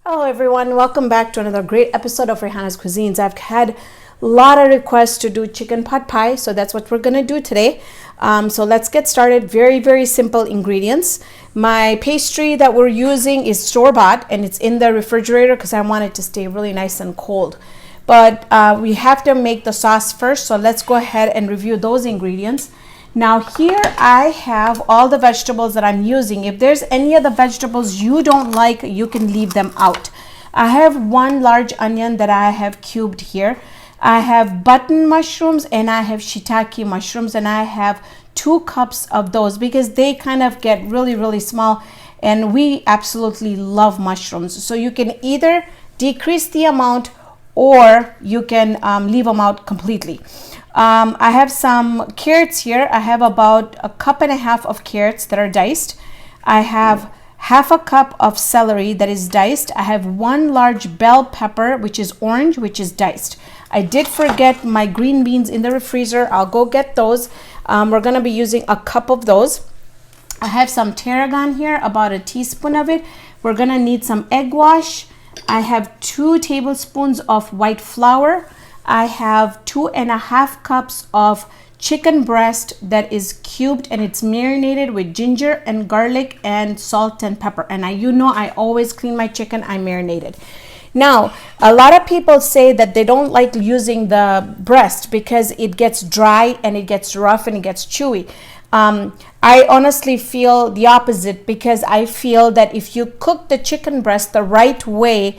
Hello everyone, welcome back to another great episode of Raihana's Cuisines. I've had a lot of requests to do chicken pot pie, so that's what we're gonna do today. So let's get started. Very simple ingredients. My pastry that we're using is store-bought and it's in the refrigerator because I want it to stay really nice and cold. But we have to make the sauce first, so let's go ahead and review those ingredients. Now here I have all the vegetables that I'm using. If there's any of the vegetables you don't like, you can leave them out. I have one large onion that I have cubed here. I have button mushrooms and I have shiitake mushrooms, and I have 2 cups of those because they kind of get really small and we absolutely love mushrooms. So you can either decrease the amount or you can leave them out completely. I have some carrots here. I have about 1.5 cups of carrots that are diced. I have 1/2 cup of celery that is diced. I have 1 large bell pepper, which is orange, which is diced. I did forget my green beans in the freezer. I'll go get those. We're going to be using 1 cup of those. I have some tarragon here, about 1 teaspoon of it. We're going to need some egg wash. I have 2 tablespoons of white flour. I have 2.5 cups of chicken breast that is cubed and it's marinated with ginger and garlic and salt and pepper. And I always clean my chicken, I marinate it. Now, a lot of people say that they don't like using the breast because it gets dry and it gets rough and it gets chewy. I honestly feel the opposite, because I feel that if you cook the chicken breast the right way,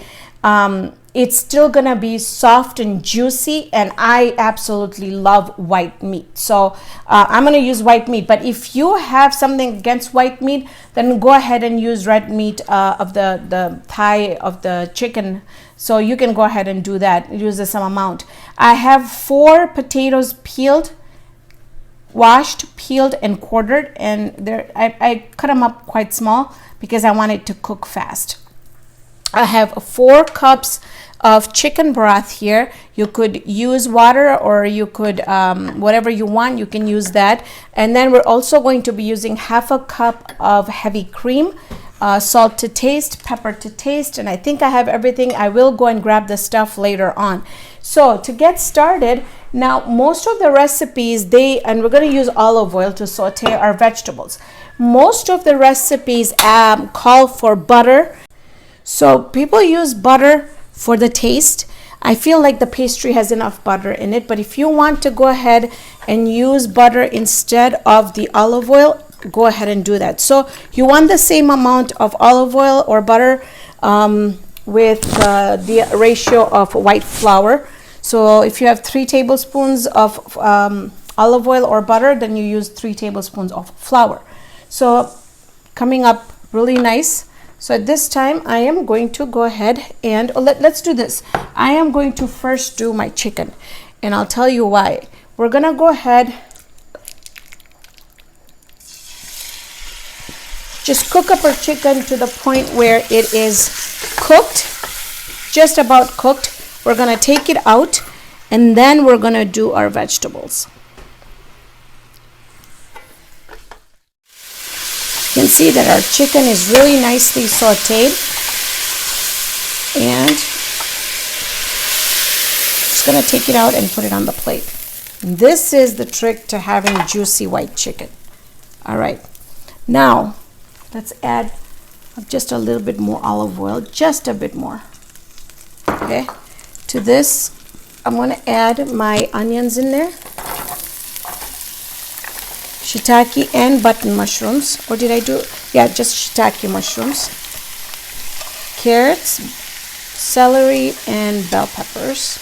it's still gonna be soft and juicy, and I absolutely love white meat. So I'm gonna use white meat, but if you have something against white meat, then go ahead and use red meat of the thigh of the chicken. So you can go ahead and do that, use the same amount. I have 4 potatoes peeled, washed, peeled and quartered, and I cut them up quite small because I want it to cook fast. I have 4 cups of chicken broth here. You could use water or you could whatever you want, you can use that. And then we're also going to be using 1/2 cup of heavy cream, salt to taste, pepper to taste, and I think I have everything. I will go and grab the stuff later on. So to get started, now most of the recipes and we're going to use olive oil to saute our vegetables. Most of the recipes call for butter. So people use butter for the taste. I feel like the pastry has enough butter in it, but if you want to go ahead and use butter instead of the olive oil, go ahead and do that. So you want the same amount of olive oil or butter with the ratio of white flour. So if you have 3 tablespoons of olive oil or butter, then you use 3 tablespoons of flour. So coming up really nice. So at this time, I am going to go ahead and let's do this. I am going to first do my chicken, and I'll tell you why. We're gonna go ahead, just cook up our chicken to the point where it is cooked, just about cooked. We're gonna take it out, and then we're gonna do our vegetables. You can see that our chicken is really nicely sauteed, and just gonna take it out and put it on the plate. And this is the trick to having juicy white chicken. All right, now let's add just a little bit more olive oil, just a bit more. Okay, to this I'm gonna add my onions in there, shiitake and button mushrooms. Or did I do? Yeah, just shiitake mushrooms, carrots, celery, and bell peppers.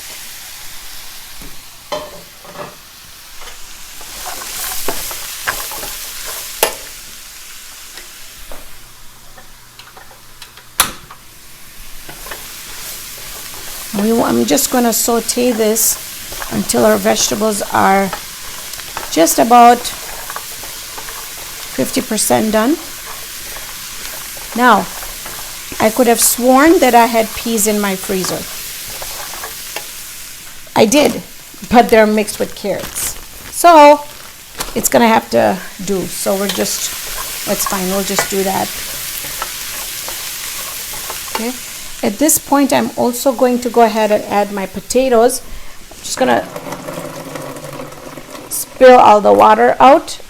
I'm just going to saute this until our vegetables are just about 50% done. Now, I could have sworn that I had peas in my freezer. I did, but they're mixed with carrots. So, it's gonna have to do. So that's fine, we'll just do that. Okay, At this point, I'm also going to go ahead and add my potatoes. I'm just gonna spill all the water out.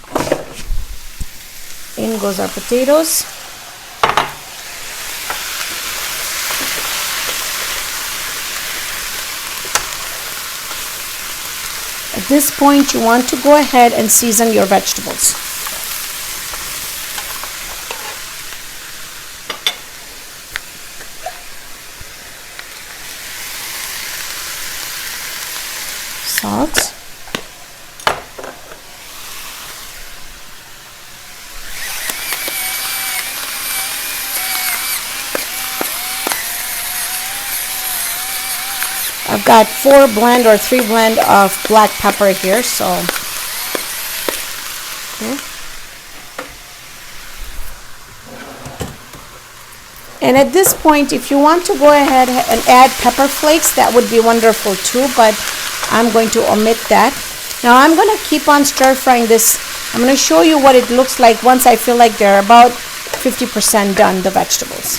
In goes our potatoes. At this point, you want to go ahead and season your vegetables. Salt. I've got 4 blend or 3 blend of black pepper here, so okay. And at this point, if you want to go ahead and add pepper flakes, that would be wonderful too, but I'm going to omit that. Now I'm going to keep on stir frying this. I'm going to show you what it looks like once I feel like they're about 50% done, the vegetables.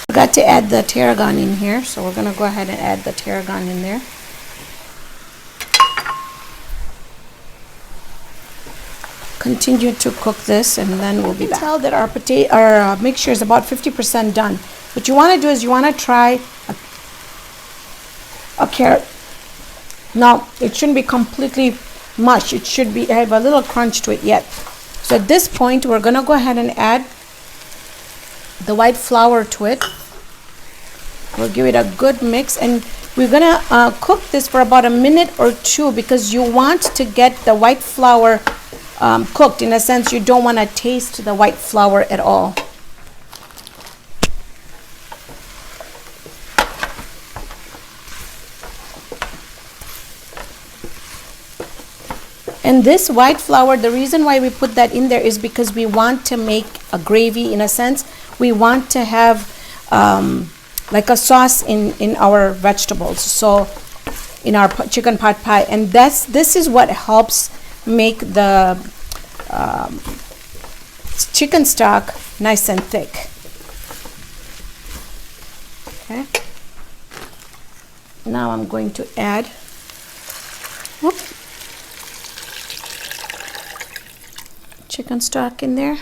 Forgot to add the tarragon in here, so we're going to go ahead and add the tarragon in there. Continue to cook this, and then we'll be back. Tell that our mixture is about 50% done. What you want to do is you want to try a carrot. Now it shouldn't be completely mush. It should be have a little crunch to it yet. So at this point, we're going to go ahead and add the white flour to it. We'll give it a good mix, and we're gonna cook this for about a minute or 2 because you want to get the white flour cooked. In a sense, you don't want to taste the white flour at all. And this white flour, the reason why we put that in there is because we want to make a gravy. In a sense, we want to have like a sauce in our vegetables, so in our chicken pot pie, and this is what helps make the chicken stock nice and thick. Okay, now I'm going to add chicken stock in there.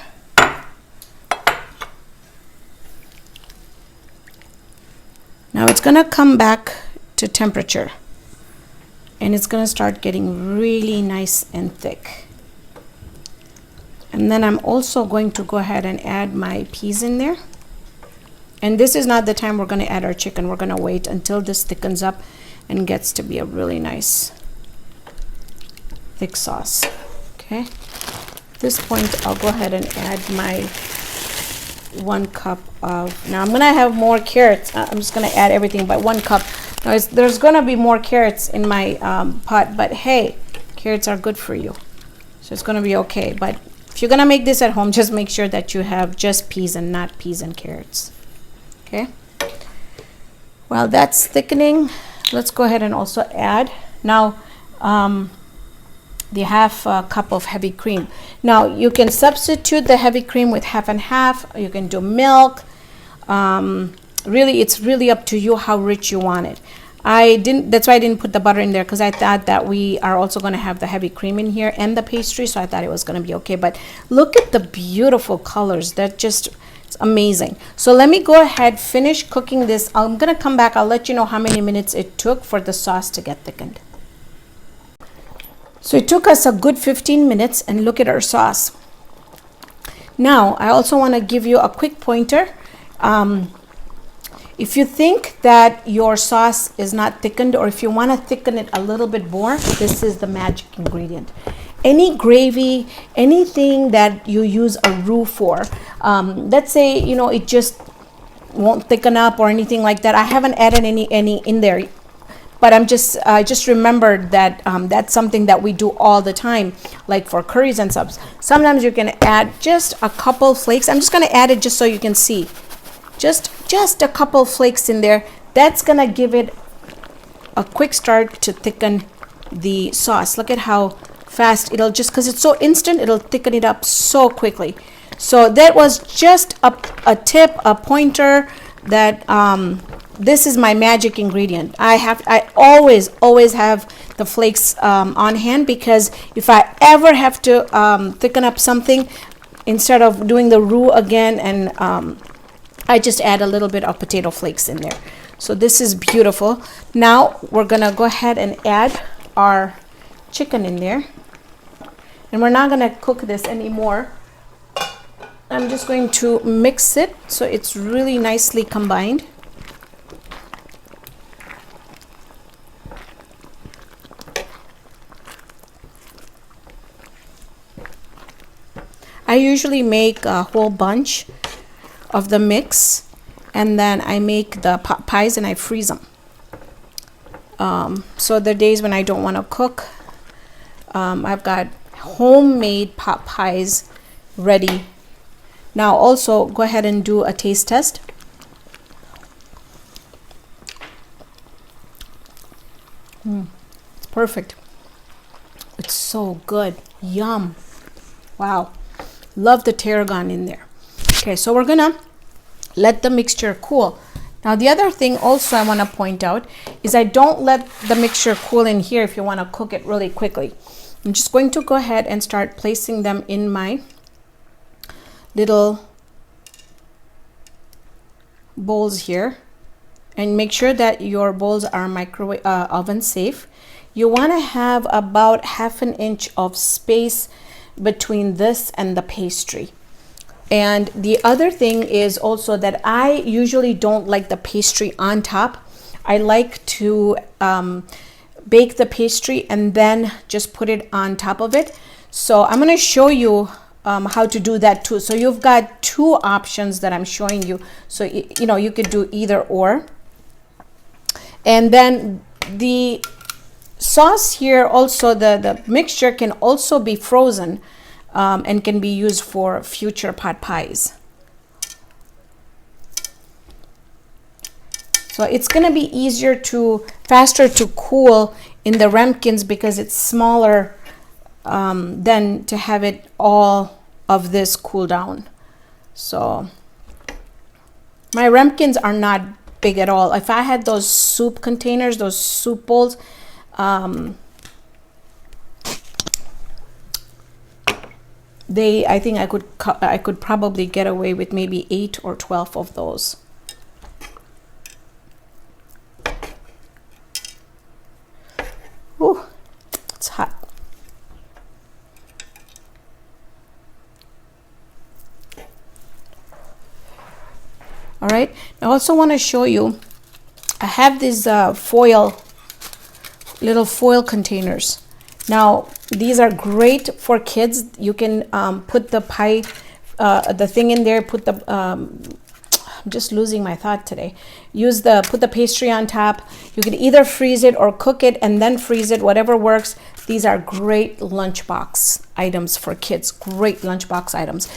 Now it's going to come back to temperature, and it's going to start getting really nice and thick. And then I'm also going to go ahead and add my peas in there. And this is not the time we're going to add our chicken. We're going to wait until this thickens up and gets to be a really nice thick sauce. Okay. At this point, I'll go ahead and add my 1 cup of, now I'm gonna have more carrots. I'm just gonna add everything by 1 cup. Now there's gonna be more carrots in my pot, but hey, carrots are good for you, so it's gonna be okay. But if you're gonna make this at home, just make sure that you have just peas and not peas and carrots. Okay, while that's thickening, let's go ahead and also add now the half cup of heavy cream. Now you can substitute the heavy cream with half and half. You can do milk. Really, it's really up to you how rich you want it. That's why I didn't put the butter in there, because I thought that we are also going to have the heavy cream in here and the pastry, so I thought it was going to be okay. But look at the beautiful colors. It's amazing. So let me go ahead, finish cooking this. I'm going to come back. I'll let you know how many minutes it took for the sauce to get thickened. So it took us a good 15 minutes, and look at our sauce. Now, I also want to give you a quick pointer. If you think that your sauce is not thickened, or if you want to thicken it a little bit more, this is the magic ingredient. Any gravy, anything that you use a roux for, let's say, it just won't thicken up or anything like that. I haven't added any in there. But I just remembered that that's something that we do all the time, like for curries and subs. Sometimes you can add just a couple flakes. I'm just going to add it just so you can see. Just a couple flakes in there. That's going to give it a quick start to thicken the sauce. Look at how fast it'll, just because it's so instant, it'll thicken it up so quickly. So that was just a tip, a pointer that this is my magic ingredient. I always have the flakes on hand, because if I ever have to thicken up something, instead of doing the roux again, and I just add a little bit of potato flakes in there. So this is beautiful. Now we're gonna go ahead and add our chicken in there, and we're not gonna cook this anymore. I'm just going to mix it so it's really nicely combined. I usually make a whole bunch of the mix, and then I make the pot pies and I freeze them. So the days when I don't want to cook, I've got homemade pot pies ready. Now also go ahead and do a taste test. It's perfect. It's so good. Yum. Wow. Love the tarragon in there. Okay, so we're gonna let the mixture cool. Now the other thing also I want to point out is I don't let the mixture cool in here if you want to cook it really quickly. I'm just going to go ahead and start placing them in my little bowls here, and make sure that your bowls are microwave oven safe. You want to have about 1/2 inch of space between this and the pastry. And the other thing is also that I usually don't like the pastry on top. I like to bake the pastry and then just put it on top of it. So I'm going to show you how to do that too. So you've got two options that I'm showing you. So you know, you could do either or. And then the sauce here also, the mixture can also be frozen and can be used for future pot pies. So it's going to be faster to cool in the ramekins because it's smaller than to have it all of this cool down. So my ramekins are not big at all. If I had those soup containers, those soup bowls, I think I could probably get away with maybe 8 or 12 of those. Ooh, it's hot. All right, I also want to show you, I have these little foil containers. Now these are great for kids. You can put the pie, the thing in there, put the I'm just losing my thought today. Put the pastry on top. You can either freeze it or cook it and then freeze it, whatever works. These are great lunchbox items for kids. Great lunchbox items.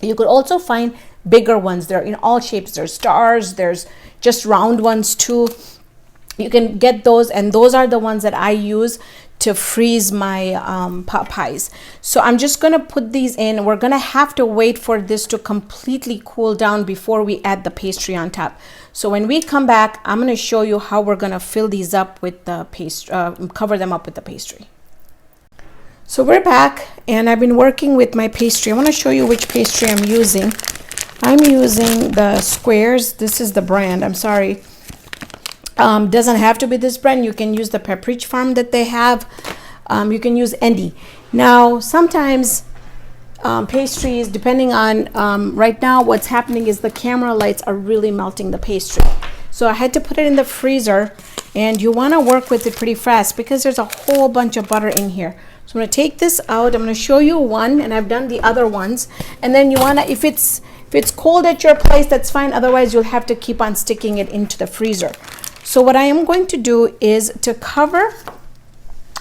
You could also find bigger ones. They're in all shapes. There's stars, there's just round ones too. You can get those, and those are the ones that I use to freeze my pot pies. So I'm just gonna put these in. We're gonna have to wait for this to completely cool down before we add the pastry on top. So when we come back, I'm gonna show you how we're gonna fill these up with the pastry, cover them up with the pastry. So we're back, and I've been working with my pastry. I want to show you which pastry I'm using. I'm using the Squares. This is the brand. I'm sorry. Doesn't have to be this brand. You can use the Pepperidge Farm that they have. You can use any. Now, sometimes pastries, depending on right now, what's happening is the camera lights are really melting the pastry. So I had to put it in the freezer, and you want to work with it pretty fast because there's a whole bunch of butter in here. So I'm going to take this out. I'm going to show you one, and I've done the other ones. And then you want to, if it's cold at your place, that's fine. Otherwise, you'll have to keep on sticking it into the freezer. So what I am going to do is to cover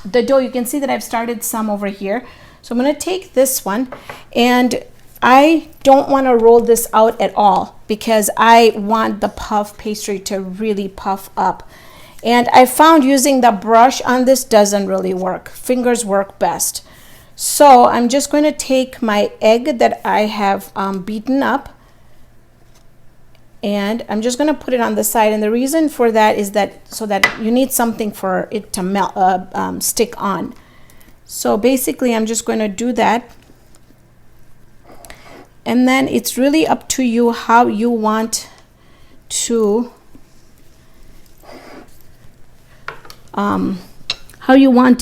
the dough. You can see that I've started some over here. So I'm going to take this one, and I don't want to roll this out at all because I want the puff pastry to really puff up. And I found using the brush on this doesn't really work. Fingers work best. So I'm just going to take my egg that I have beaten up, and I'm just going to put it on the side. And the reason for that is that so that you need something for it to melt, stick on. So basically I'm just going to do that, and then it's really up to you how you want to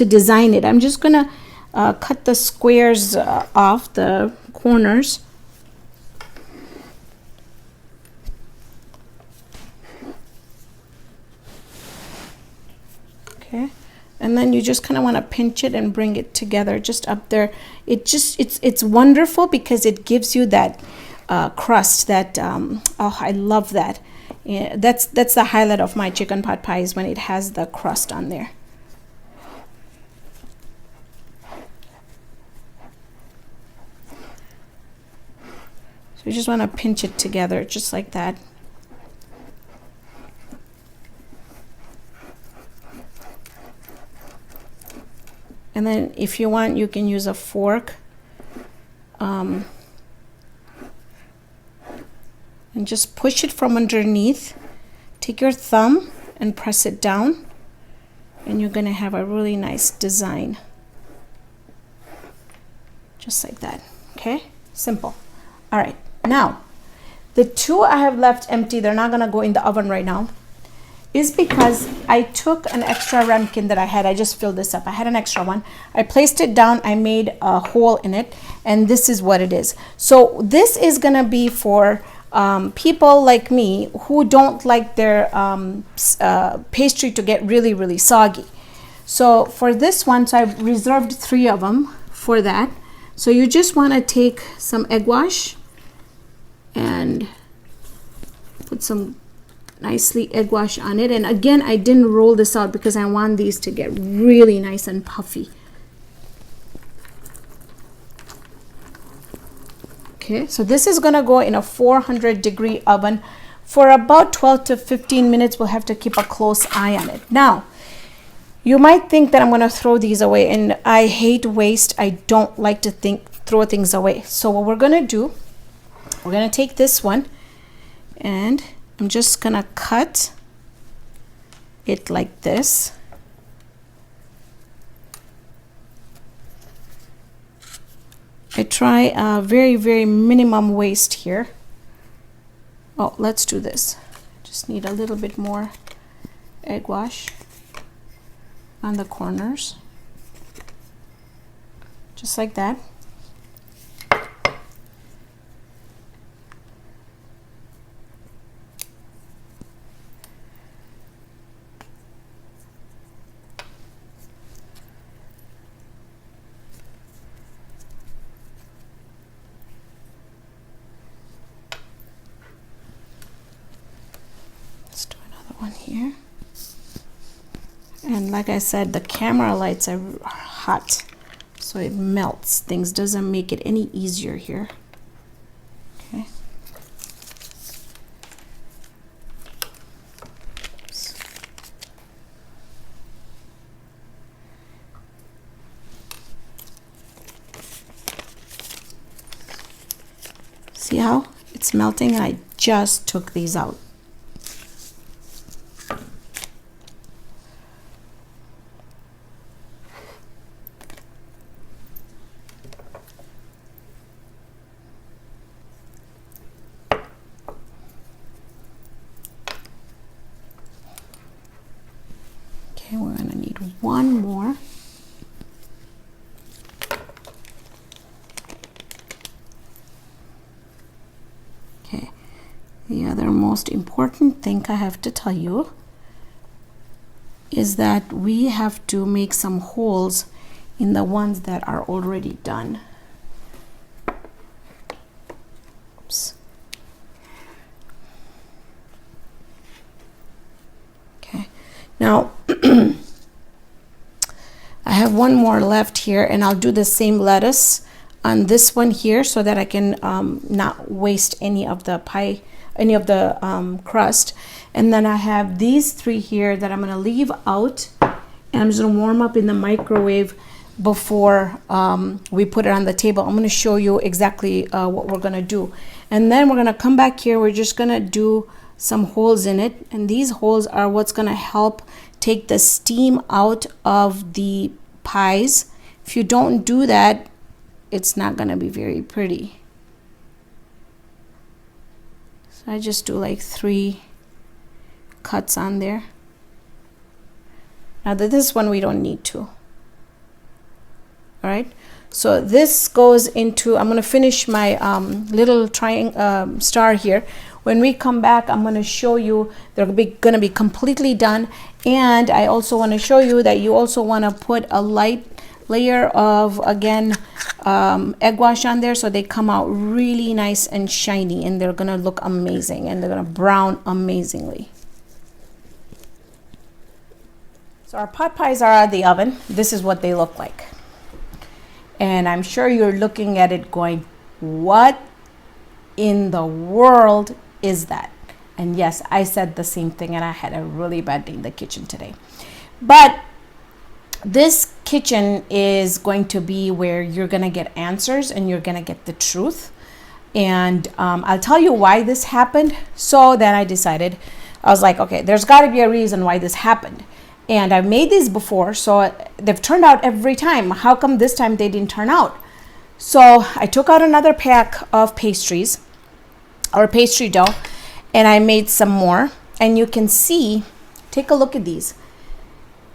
design it. I'm just gonna cut the squares off the corners. Okay, and then you just kind of want to pinch it and bring it together just up there. It's wonderful because it gives you that crust that oh, I love that. Yeah, that's the highlight of my chicken pot pie, is when it has the crust on there. So you just want to pinch it together just like that. And then if you want, you can use a fork and just push it from underneath. Take your thumb and press it down, and you're going to have a really nice design. Just like that. Okay? Simple. All right. Now, the two I have left empty, they're not going to go in the oven right now, is because I took an extra ramekin that I had. I just filled this up. I had an extra one. I placed it down. I made a hole in it, and this is what it is. So this is gonna be for people like me who don't like their pastry to get really, really soggy. So for this one, so I've reserved 3 of them for that. So you just want to take some egg wash and put some nicely egg wash on it. And again, I didn't roll this out because I want these to get really nice and puffy. Okay, so this is gonna go in a 400-degree oven for about 12 to 15 minutes. We'll have to keep a close eye on it. Now, you might think that I'm gonna throw these away, and I hate waste. I don't like to throw things away. So what we're gonna do, we're gonna take this one, and I'm just gonna cut it like this. I try very, very minimum waste here. Oh, let's do this. Just need a little bit more egg wash on the corners. Just like that. One here, and like I said, the camera lights are hot, so it melts things, doesn't make it any easier here. Okay, see how it's melting, and I just took these out. Okay, we're gonna need one more. Okay, the other most important thing I have to tell you is that we have to make some holes in the ones that are already done. Oops. Okay, now I have one more left here, and I'll do the same lettuce on this one here so that I can not waste any of the pie, any of the crust. And then I have these 3 here that I'm going to leave out, and I'm just going to warm up in the microwave before we put it on the table. I'm going to show you exactly what we're going to do. And then we're going to come back here. We're just going to do some holes in it. And these holes are what's going to help take the steam out of the pies. If you don't do that, it's not going to be very pretty. So I just do like 3 cuts on there. Now this one we don't need to. All right, so this goes into, I'm going to finish my little triangle star here. When we come back, I'm going to show you they're going to be completely done. And I also want to show you that you also want to put a light layer of, again, egg wash on there, so they come out really nice and shiny, and they're going to look amazing, and they're going to brown amazingly. So our pot pies are out of the oven. This is what they look like. And I'm sure you're looking at it going, what in the world is that? And yes, I said the same thing, and I had a really bad day in the kitchen today. But this kitchen is going to be where you're going to get answers and you're going to get the truth. And I'll tell you why this happened. So then I decided, I was like, okay, there's got to be a reason why this happened. And I've made these before, so they've turned out every time. How come this time they didn't turn out? So I took out another pack of pastries or pastry dough, and I made some more. And you can see, take a look at these.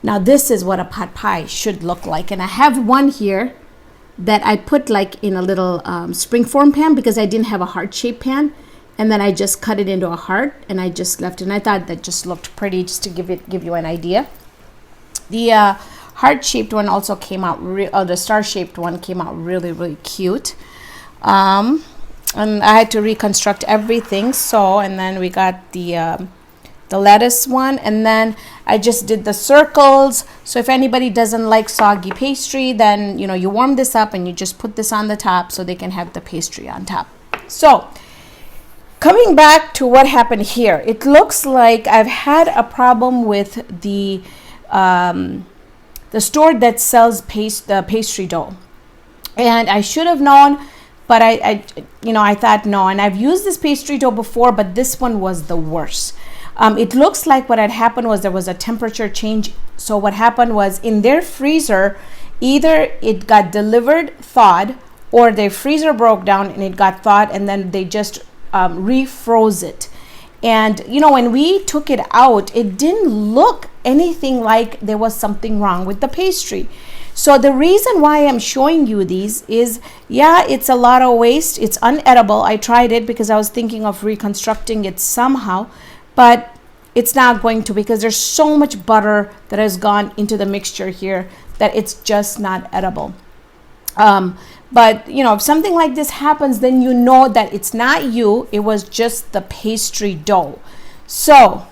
Now this is what a pot pie should look like. And I have one here that I put like in a little springform pan because I didn't have a heart-shaped pan. And then I just cut it into a heart, and I just left it. And I thought that just looked pretty, just to give you an idea. The heart-shaped one also came out, the star-shaped one came out really, really cute. And I had to reconstruct everything. So, and then we got the lettuce one, and then I just did the circles. So if anybody doesn't like soggy pastry, then you warm this up and you just put this on the top so they can have the pastry on top. So coming back to what happened here, it looks like I've had a problem with the store that sells pastry dough, and I should have known, but I thought no. And I've used this pastry dough before, but this one was the worst. It looks like what had happened was there was a temperature change. So what happened was in their freezer, either it got delivered thawed, or their freezer broke down and it got thawed, and then they just refroze it. And when we took it out, it didn't look anything like there was something wrong with the pastry. So the reason why I'm showing you these is, yeah, it's a lot of waste. It's unedible. I tried it because I was thinking of reconstructing it somehow, but it's not going to, because there's so much butter that has gone into the mixture here that it's just not edible. But if something like this happens, then you know that it's not you, it was just the pastry dough. So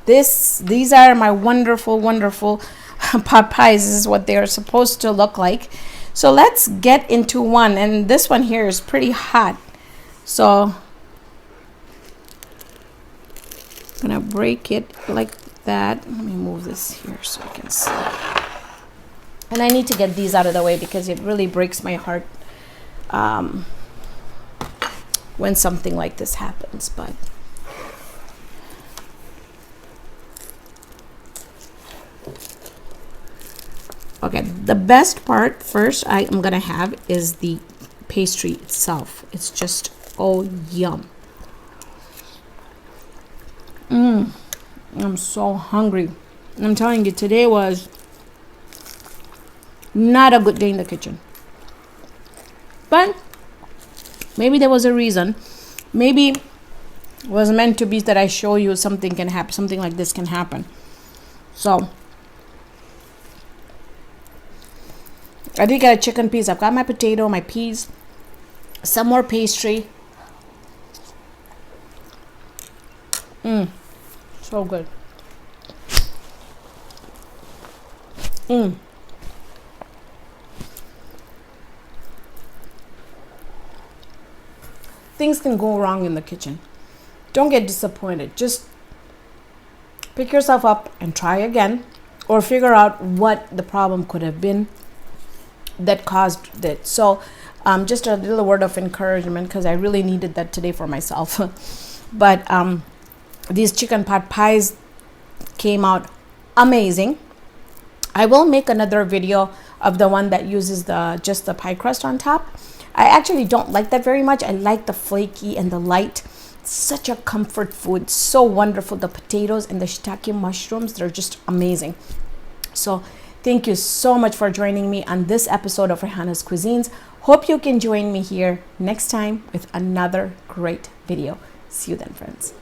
these are my wonderful pot pies. This is what they are supposed to look like. So let's get into one, and this one here is pretty hot, so I'm gonna break it like that. Let me move this here so I can see. And I need to get these out of the way because it really breaks my heart when something like this happens. But okay, the best part first I'm gonna have is the pastry itself. It's just, oh, yum. I'm so hungry. I'm telling you, today was not a good day in the kitchen. But maybe there was a reason. Maybe it was meant to be that I show you something can happen, something like this can happen. So I did get a chicken piece. I've got my potato, my peas, some more pastry. So good. Things can go wrong in the kitchen. Don't get disappointed. Just pick yourself up and try again. or figure out what the problem could have been that caused it. So just a little word of encouragement, because I really needed that today for myself. But these chicken pot pies came out amazing. I will make another video of the one that uses just the pie crust on top. I actually don't like that very much. I like the flaky and the light. It's such a comfort food, so wonderful. The potatoes and the shiitake mushrooms, they're just amazing. So thank you so much for joining me on this episode of Raihana's Cuisines. Hope you can join me here next time with another great video. See you then, friends.